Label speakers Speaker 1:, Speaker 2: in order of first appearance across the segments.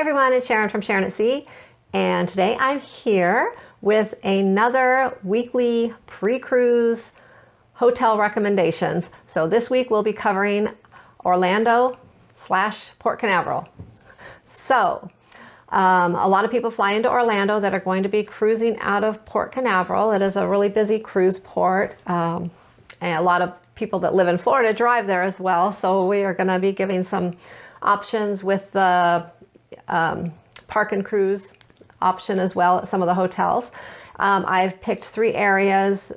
Speaker 1: everyone, it's Sharon from Sharon at Sea, and today I'm here with another weekly pre-cruise hotel recommendations. So this week we'll be covering Orlando / Port Canaveral. So a lot of people fly into Orlando that are going to be cruising out of Port Canaveral. It is a really busy cruise port, and a lot of people that live in Florida drive there as well. So we are going to be giving some options with the park and cruise option as well at some of the hotels. I've picked 3 areas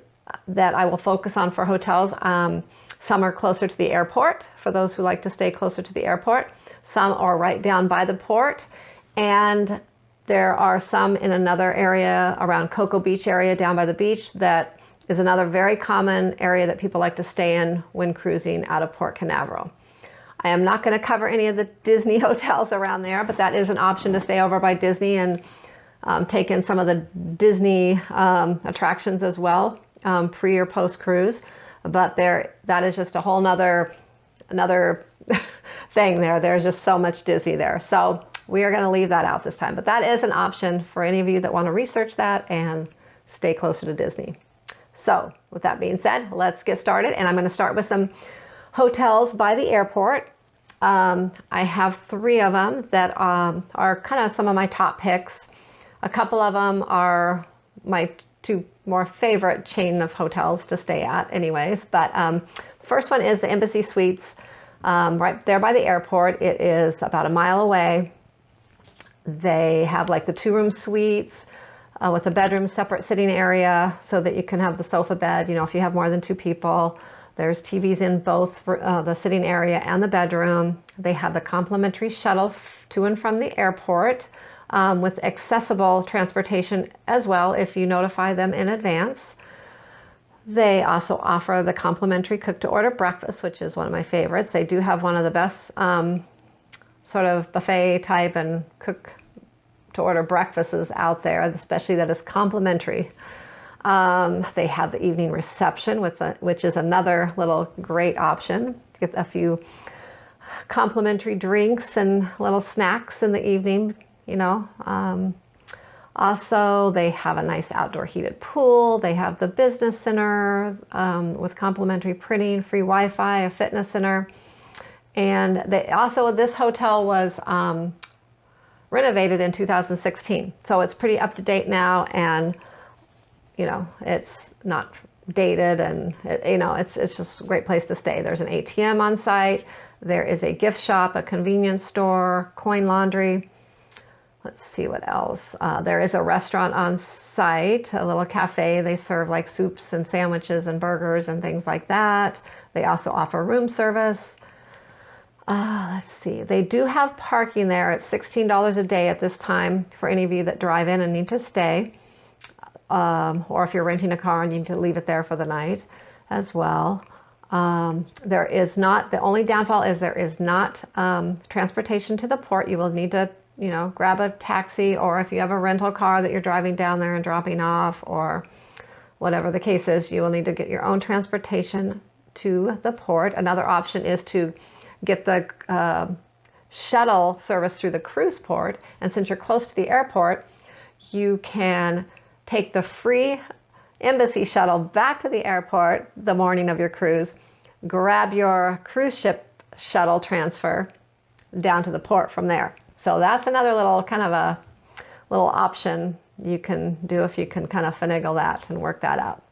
Speaker 1: that I will focus on for hotels. Some are closer to the airport for those who like to stay closer to the airport. Some are right down by the port, and there are some in another area around Cocoa Beach area down by the beach that is another very common area that people like to stay in when cruising out of Port Canaveral. I am not going to cover any of the Disney hotels around there, but that is an option to stay over by Disney and take in some of the Disney attractions as well, pre or post cruise. But that is just a whole another thing there. There's just so much Disney there. So we are going to leave that out this time. But that is an option for any of you that want to research that and stay closer to Disney. So with that being said, let's get started. And I'm going to start with some hotels by the airport. I have 3 of them that are kind of some of my top picks. A couple of them are my 2 more favorite chain of hotels to stay at anyways. But first one is the Embassy Suites, right there by the airport. It is about a mile away. They have like the 2-room suites with a bedroom separate sitting area so that you can have the sofa bed, if you have more than 2 people. There's TVs in both the sitting area and the bedroom. They have the complimentary shuttle to and from the airport with accessible transportation as well if you notify them in advance. They also offer the complimentary cook-to-order breakfast, which is one of my favorites. They do have one of the best sort of buffet type and cook-to-order breakfasts out there, especially that is complimentary. They have the evening reception, which is another little great option. Get a few complimentary drinks and little snacks in the evening, Also, they have a nice outdoor heated pool. They have the business center with complimentary printing, free Wi-Fi, a fitness center. And this hotel was renovated in 2016. So it's pretty up to date now, and it's not dated, and it's just a great place to stay. There's an ATM on site. There is a gift shop, a convenience store, coin laundry. Let's see what else. There is a restaurant on site, a little cafe. They serve like soups and sandwiches and burgers and things like that. They also offer room service. Let's see. They do have parking there at $16 a day at this time for any of you that drive in and need to stay. Or if you're renting a car and you need to leave it there for the night as well. The only downfall is there is not transportation to the port. You will need to, grab a taxi, or if you have a rental car that you're driving down there and dropping off, or whatever the case is, you will need to get your own transportation to the port. Another option is to get the shuttle service through the cruise port. And since you're close to the airport, you can take the free embassy shuttle back to the airport the morning of your cruise, grab your cruise ship shuttle transfer down to the port from there. So that's another little kind of a little option you can do if you can kind of finagle that and work that out.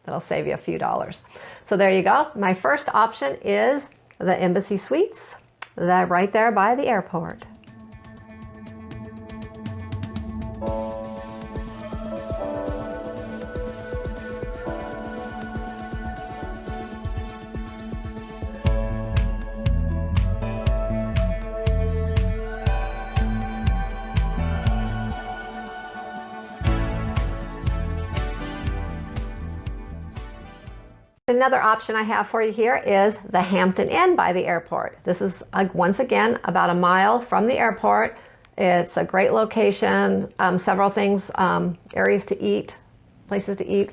Speaker 1: That'll save you a few dollars. So there you go. My first option is the Embassy Suites, that right there by the airport. Another option I have for you here is the Hampton Inn by the airport. This is once again about a mile from the airport. It's a great location, several things, areas to eat, places to eat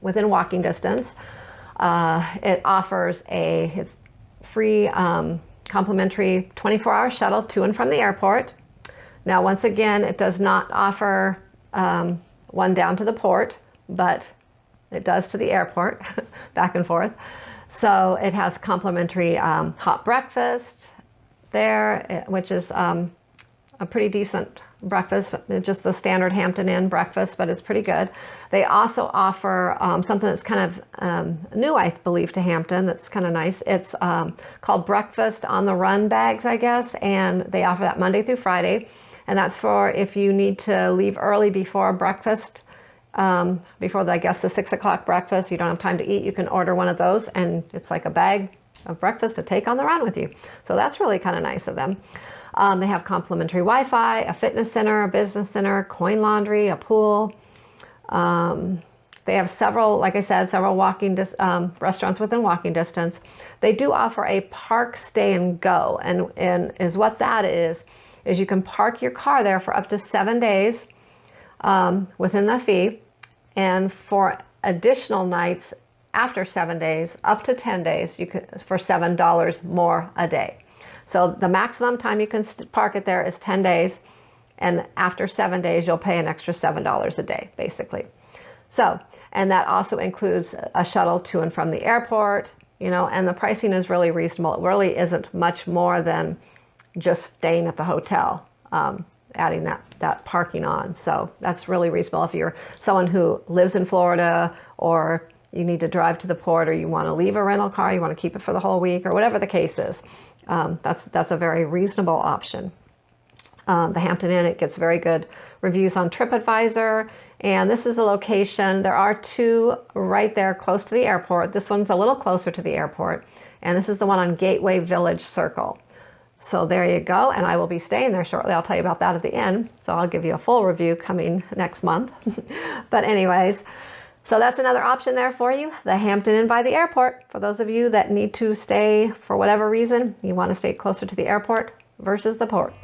Speaker 1: within walking distance. It offers a free complimentary 24-hour shuttle to and from the airport. Now, once again, it does not offer one down to the port, but it does to the airport, back and forth. So it has complimentary hot breakfast there, which is a pretty decent breakfast, just the standard Hampton Inn breakfast, but it's pretty good. They also offer something that's kind of new, I believe, to Hampton. That's kind of nice. It's called Breakfast on the Run bags, I guess, and they offer that Monday through Friday. And that's for if you need to leave early before breakfast, before I guess the 6 o'clock breakfast, you don't have time to eat, you can order one of those, and it's like a bag of breakfast to take on the run with you. So that's really kind of nice of them. They have complimentary Wi-Fi, a fitness center, a business center, coin laundry, a pool. They have several, like I said, several restaurants within walking distance. They do offer a park, stay, and go, and is what that is you can park your car there for up to 7 days within the fee, and for additional nights after 7 days, up to 10 days, you could for $7 more a day. So the maximum time you can park it there is 10 days, and after 7 days, you'll pay an extra $7 a day, basically. So, and that also includes a shuttle to and from the airport, you know, and the pricing is really reasonable. It really isn't much more than just staying at the hotel, adding that parking on. So that's really reasonable if you're someone who lives in Florida, or you need to drive to the port, or you want to leave a rental car, you want to keep it for the whole week, or whatever the case is. That's a very reasonable option. The Hampton Inn, it gets very good reviews on TripAdvisor, and this is the location. There are two right there close to the airport. This one's a little closer to the airport, and this is the one on Gateway Village Circle. So there you go, and I will be staying there shortly. I'll tell you about that at the end, so I'll give you a full review coming next month. But anyways, so that's another option there for you, the Hampton Inn by the airport. For those of you that need to stay for whatever reason, you want to stay closer to the airport versus the port.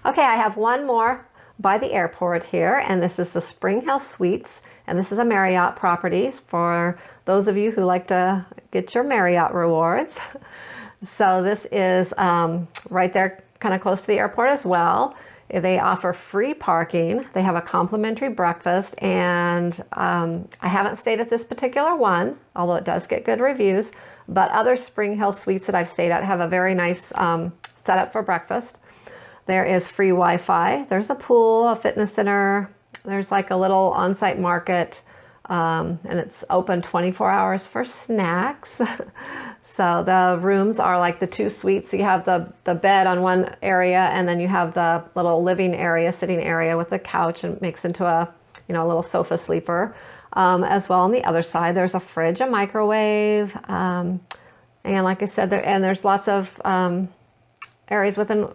Speaker 1: Okay, I have one more by the airport here, and this is the Spring Hill Suites, and this is a Marriott property for those of you who like to get your Marriott rewards. So this is right there, kind of close to the airport as well. They offer free parking. They have a complimentary breakfast, and I haven't stayed at this particular one, although it does get good reviews, but other Spring Hill Suites that I've stayed at have a very nice setup for breakfast. There is free Wi-Fi. There's a pool, a fitness center. There's like a little on-site market, and it's open 24 hours for snacks. So the rooms are like the two suites. So you have the bed on one area, and then you have the little living area, sitting area with a couch, and it makes into a little sofa sleeper. As well on the other side, there's a fridge, a microwave, and like I said, there's lots of areas within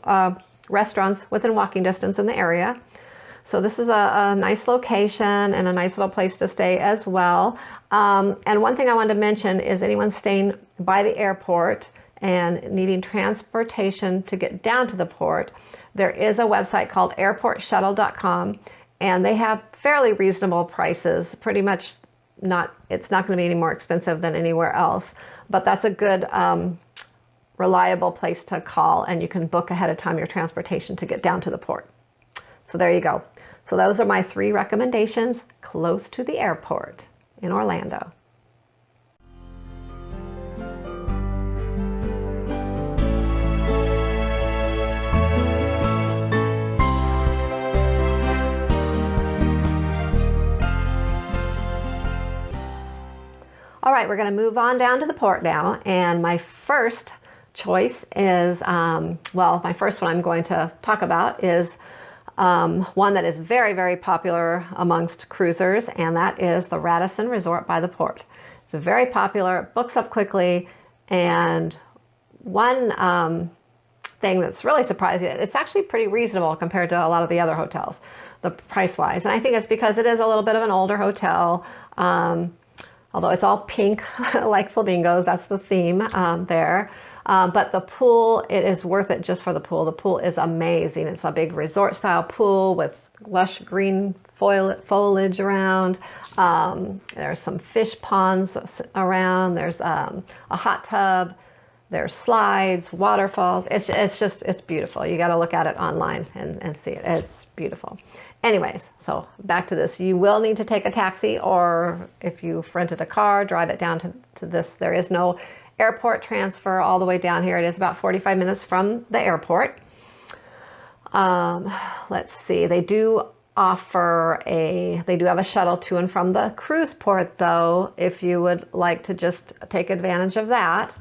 Speaker 1: restaurants within walking distance in the area. So this is a nice location and a nice little place to stay as well. And one thing I wanted to mention is anyone staying by the airport and needing transportation to get down to the port, there is a website called airportshuttle.com, and they have fairly reasonable prices. Pretty much it's not going to be any more expensive than anywhere else, but that's a good reliable place to call, and you can book ahead of time your transportation to get down to the port. So there you go. So those are my 3 recommendations close to the airport in Orlando. All right, we're going to move on down to the port now, and my first choice is, my first one I'm going to talk about is one that is very, very popular amongst cruisers, and that is the Radisson Resort by the port. It's very popular, it books up quickly, and one thing that's really surprising, it's actually pretty reasonable compared to a lot of the other hotels. the price wise. And I think it's because it is a little bit of an older hotel. Although it's all pink like flamingos, that's the theme there. But the pool, it is worth it just for the pool. The pool is amazing. It's a big resort style pool with lush green foliage around. There's some fish ponds around. There's a hot tub. There's slides, waterfalls. It's beautiful. You got to look at it online and see it. It's beautiful. Anyways, so back to this. You will need to take a taxi, or if you've rented a car, drive it down to this. There is no airport transfer all the way down here. It is about 45 minutes from the airport. Let's see. They do have a shuttle to and from the cruise port, though, if you would like to just take advantage of that.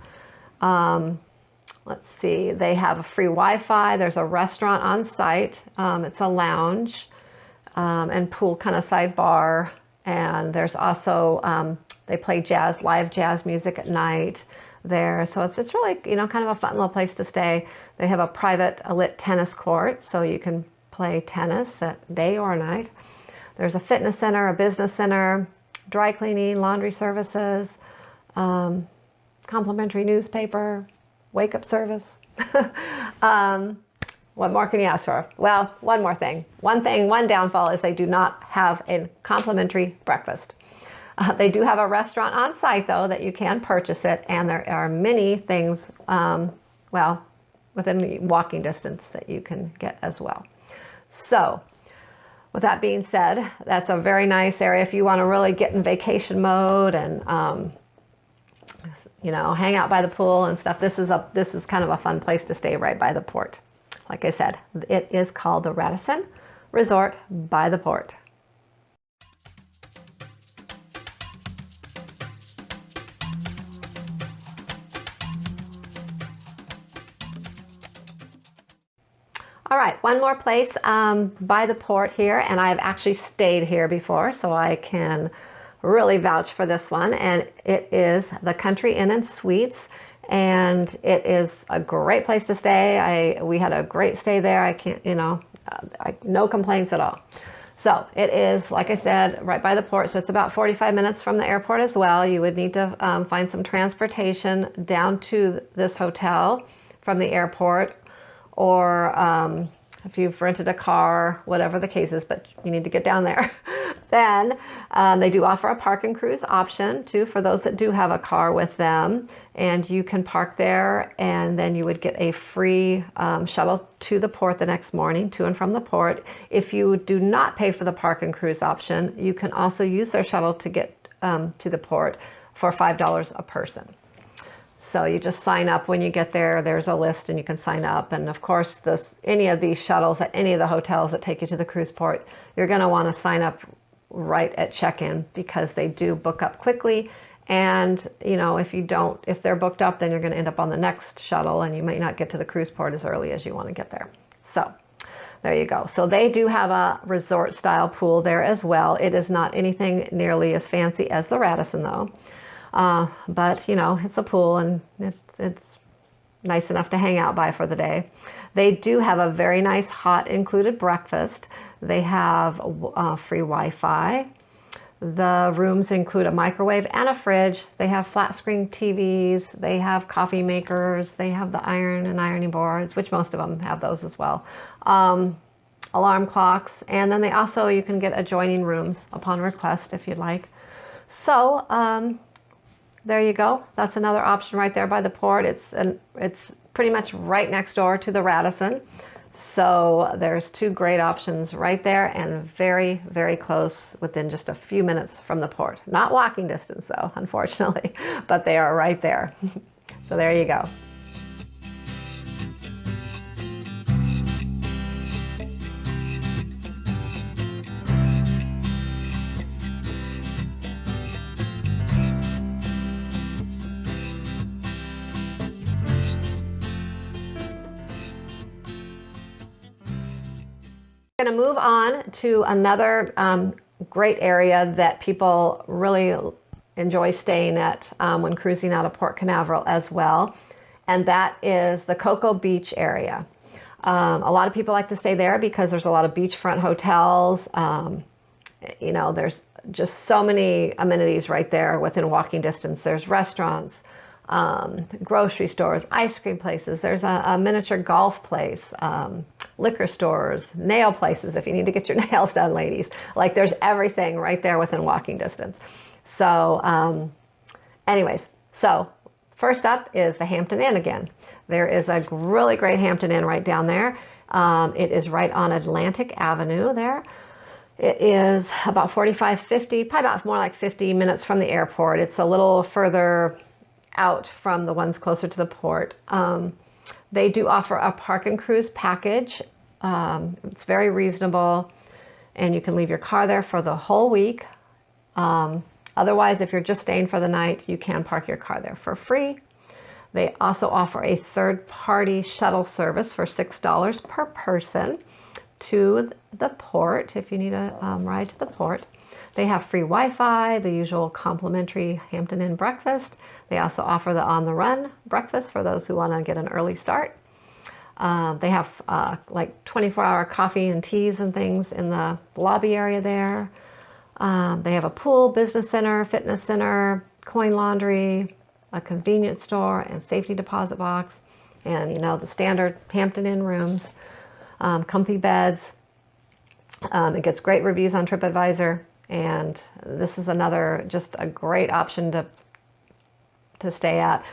Speaker 1: Let's see. They have a free Wi-Fi. There's a restaurant on site. It's a lounge. And pool kind of sidebar, and there's also they play live jazz music at night there, so it's really, you know, kind of a fun little place to stay. They have a lit tennis court, so you can play tennis at day or night. There's a fitness center, a business center, dry cleaning, laundry services, complimentary newspaper, wake up service. What more can you ask for? Well, one more thing. One downfall is they do not have a complimentary breakfast. They do have a restaurant on site, though, that you can purchase it, and there are many things, well, within walking distance that you can get as well. So, with that being said, that's a very nice area if you want to really get in vacation mode and, you know, hang out by the pool and stuff. This is kind of a fun place to stay right by the port. Like I said, it is called the Radisson Resort by the port. All right, one more place by the port here, and I've actually stayed here before, so I can really vouch for this one, and it is the Quinta Inn Suites. And it is a great place to stay. We had a great stay there. I can't, you know, no complaints at all. So it is, like I said, right by the port. So it's about 45 minutes from the airport as well. You would need to find some transportation down to this hotel from the airport, or if you've rented a car, whatever the case is, but you need to get down there. Then they do offer a park and cruise option too for those that do have a car with them, and you can park there, and then you would get a free shuttle to the port the next morning, to and from the port. If you do not pay for the park and cruise option, you can also use their shuttle to get to the port for $5 a person. So you just sign up when you get there. There's a list and you can sign up. And of course, any of these shuttles at any of the hotels that take you to the cruise port, you're going to want to sign up right at check-in, because they do book up quickly. And, you know, if they're booked up, then you're going to end up on the next shuttle, and you might not get to the cruise port as early as you want to get there. So there you go. So they do have a resort style pool there as well. It is not anything nearly as fancy as the Radisson, though. But, you know, it's a pool, and it's nice enough to hang out by for the day. They do have a very nice hot included breakfast. They have free Wi-Fi. The rooms include a microwave and a fridge. They have flat screen TVs. They have coffee makers. They have the iron and ironing boards, which most of them have those as well. Alarm clocks. And then you can get adjoining rooms upon request if you'd like. So, there you go. That's another option right there by the port. It's pretty much right next door to the Radisson. So there's two great options right there, and very, very close, within just a few minutes from the port. Not walking distance though, unfortunately, but they are right there. So there you go. Going to move on to another great area that people really enjoy staying at when cruising out of Port Canaveral as well, and that is the Cocoa Beach area. A lot of people like to stay there because there's a lot of beachfront hotels. You know, there's just so many amenities right there within walking distance. There's restaurants, grocery stores, ice cream places. There's a miniature golf place, liquor stores, nail places if you need to get your nails done, ladies. Like, there's everything right there within walking distance. So anyways, so first up is the Hampton Inn again. There is a really great Hampton Inn right down there. It is right on Atlantic Avenue there. It is about 45, 50, probably about more like 50 minutes from the airport. It's a little further out from the ones closer to the port. They do offer a park and cruise package. It's very reasonable, and you can leave your car there for the whole week. Otherwise, if you're just staying for the night, you can park your car there for free. They also offer a third-party shuttle service for $6 per person to the port if you need a ride to the port. They have free Wi-Fi, the usual complimentary Hampton Inn breakfast. They also offer the on-the-run breakfast for those who want to get an early start. They have like 24-hour coffee and teas and things in the lobby area there. They have a pool, business center, fitness center, coin laundry, a convenience store, and safety deposit box. And, you know, the standard Hampton Inn rooms, comfy beds. It gets great reviews on TripAdvisor. And this is another, just a great option to stay at.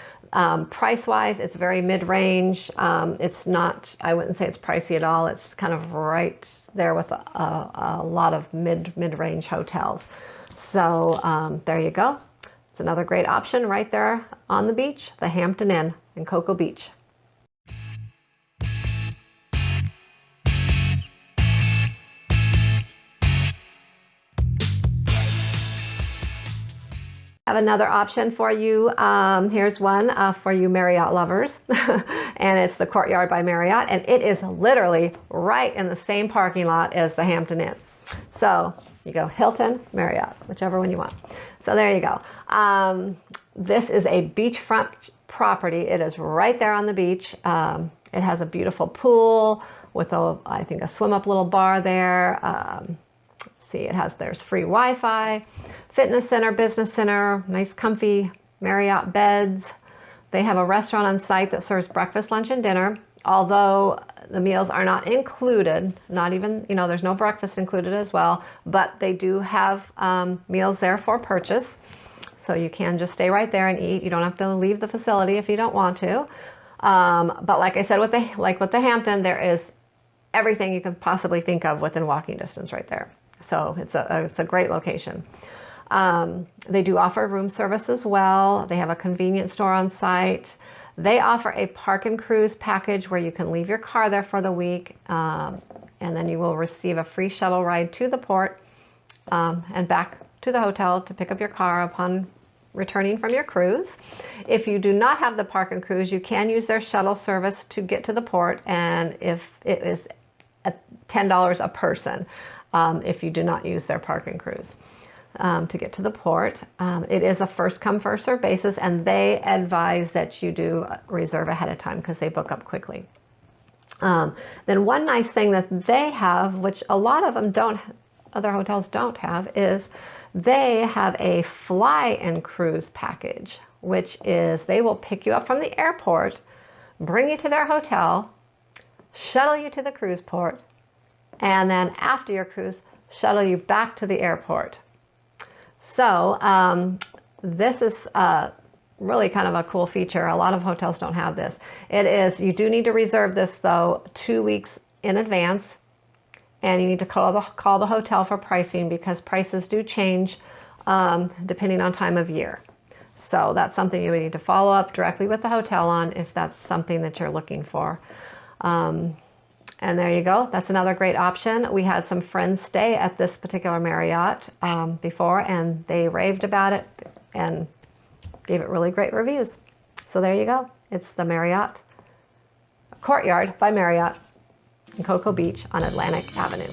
Speaker 1: Price-wise, it's very mid-range. It's not, I wouldn't say it's pricey at all. It's kind of right there with a lot of mid-range hotels. So there you go. It's another great option right there on the beach, the Hampton Inn in Cocoa Beach. Have another option for you. Here's one for you Marriott lovers, and it's the Courtyard by Marriott, and it is literally right in the same parking lot as the Hampton Inn. So you go Hilton, Marriott, whichever one you want. So there you go. This is a beachfront property. It is right there on the beach. It has a beautiful pool with I think a swim up little bar there. Let's see, there's free Wi-Fi, fitness center, business center, nice comfy Marriott beds. They have a restaurant on site that serves breakfast, lunch, and dinner. Although the meals are not included, not even, you know, there's no breakfast included as well, but they do have meals there for purchase. So you can just stay right there and eat. You don't have to leave the facility if you don't want to. But like I said, with the Hampton, there is everything you can possibly think of within walking distance right there. So it's a great location. They do offer room service as well. They have a convenience store on site. They offer a park and cruise package where you can leave your car there for the week, and then you will receive a free shuttle ride to the port and back to the hotel to pick up your car upon returning from your cruise. If you do not have the park and cruise, you can use their shuttle service to get to the port, and if it is $10 a person if you do not use their park and cruise. To get to the port. It is a first come first serve basis, and they advise that you do reserve ahead of time because they book up quickly. Then one nice thing that they have, which a lot of them other hotels don't have, is they have a fly and cruise package, which is they will pick you up from the airport, bring you to their hotel, shuttle you to the cruise port, and then after your cruise, shuttle you back to the airport. So this is really kind of a cool feature. A lot of hotels don't have this. You do need to reserve this though 2 weeks in advance, and you need to call the hotel for pricing because prices do change depending on time of year. So that's something you would need to follow up directly with the hotel on if that's something that you're looking for. And there you go. That's another great option. We had some friends stay at this particular Marriott before, and they raved about it and gave it really great reviews. So there you go. It's the Marriott Courtyard by Marriott in Cocoa Beach on Atlantic Avenue.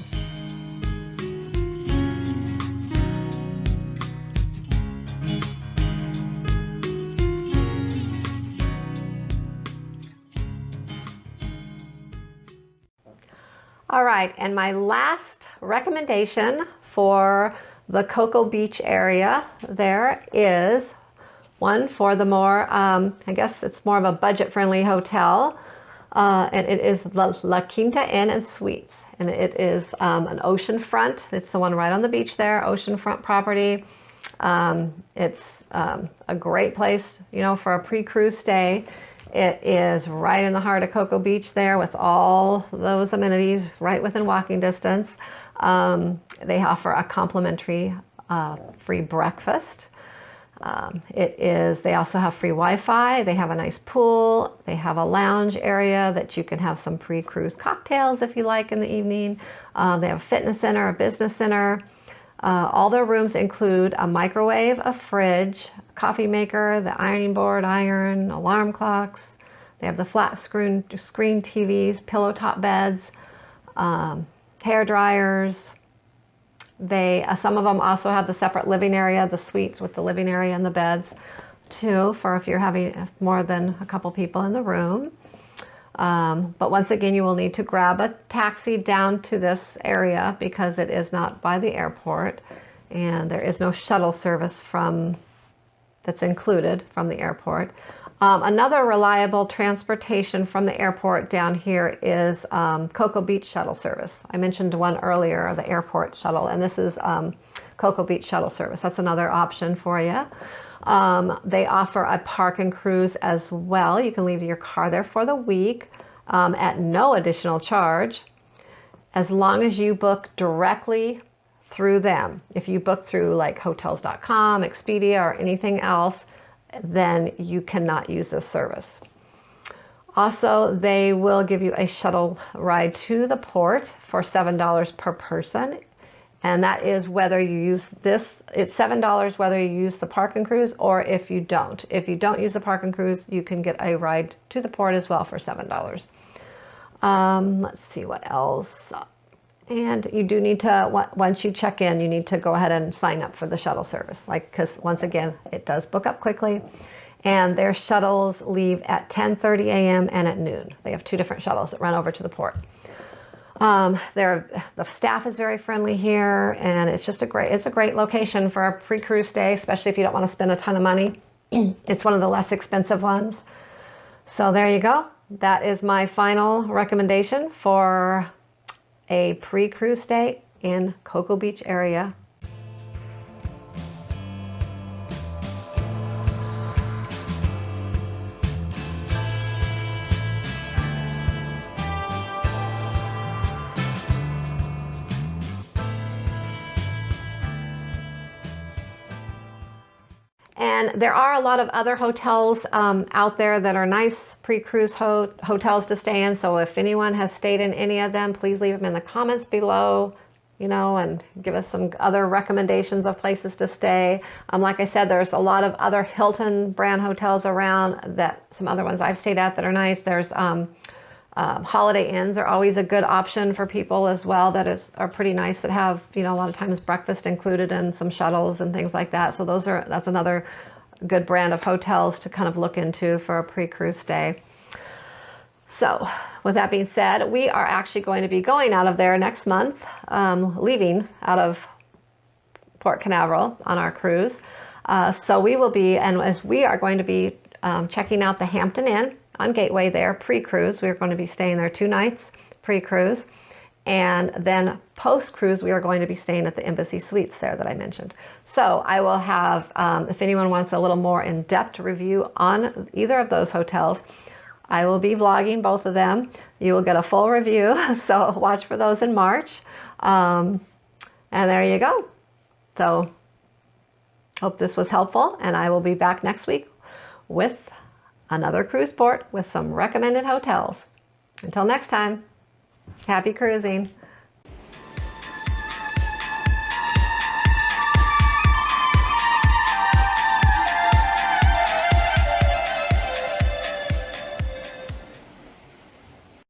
Speaker 1: All right, and my last recommendation for the Cocoa Beach area there is one for the more, I guess it's more of a budget-friendly hotel, and it is the La Quinta Inn and Suites, and it is an oceanfront. It's the one right on the beach there, oceanfront property. It's a great place, you know, for a pre-cruise stay. It is right in the heart of Cocoa Beach there with all those amenities right within walking distance. They offer a complimentary free breakfast. They also have free Wi-Fi. They have a nice pool. They have a lounge area that you can have some pre-cruise cocktails if you like in the evening. They have a fitness center, a business center. All their rooms include a microwave, a fridge, coffee maker, the ironing board, iron, alarm clocks. They have the flat screen TVs, pillow top beds, hair dryers. Some of them also have the separate living area, the suites with the living area and the beds too, for if you're having more than a couple people in the room. But once again, you will need to grab a taxi down to this area because it is not by the airport, and there is no shuttle service that's included from the airport. Another reliable transportation from the airport down here is Cocoa Beach shuttle service. I mentioned one earlier, the airport shuttle, and this is Cocoa Beach shuttle service. That's another option for you. They offer a park and cruise as well. You can leave your car there for the week at no additional charge, as long as you book directly through them. If you book through like hotels.com, Expedia, or anything else, then you cannot use this service. Also, they will give you a shuttle ride to the port for $7 per person. And that is whether you use this, it's $7 whether you use the park and cruise or if you don't. If you don't use the park and cruise, you can get a ride to the port as well for $7. Let's see what else. And you do need to, once you check in, you need to go ahead and sign up for the shuttle service. Because once again, it does book up quickly. And their shuttles leave at 10:30 a.m. and at noon. They have two different shuttles that run over to the port. The staff is very friendly here, and it's a great location for a pre-cruise stay, especially if you don't want to spend a ton of money. It's one of the less expensive ones. So there you go. That is my final recommendation for a pre-cruise stay in Cocoa Beach area. And there are a lot of other hotels out there that are nice pre-cruise hotels to stay in. So if anyone has stayed in any of them, please leave them in the comments below, you know, and give us some other recommendations of places to stay. Like I said, there's a lot of other Hilton brand hotels around, some other ones I've stayed at that are nice. There's Holiday Inns are always a good option for people as well that are pretty nice, that have, you know, a lot of times breakfast included and some shuttles and things like that. So that's another good brand of hotels to kind of look into for a pre-cruise stay. So with that being said, we are actually going to be going out of there next month, leaving out of Port Canaveral on our cruise. So we will be, and as we are going to be checking out the Hampton Inn on Gateway there, pre-cruise. We're going to be staying there 2 nights, pre-cruise. And then post-cruise, we are going to be staying at the Embassy Suites there that I mentioned. So I will have, if anyone wants a little more in-depth review on either of those hotels, I will be vlogging both of them. You will get a full review, so watch for those in March. And there you go. So hope this was helpful, and I will be back next week with another cruise port with some recommended hotels. Until next time, happy cruising.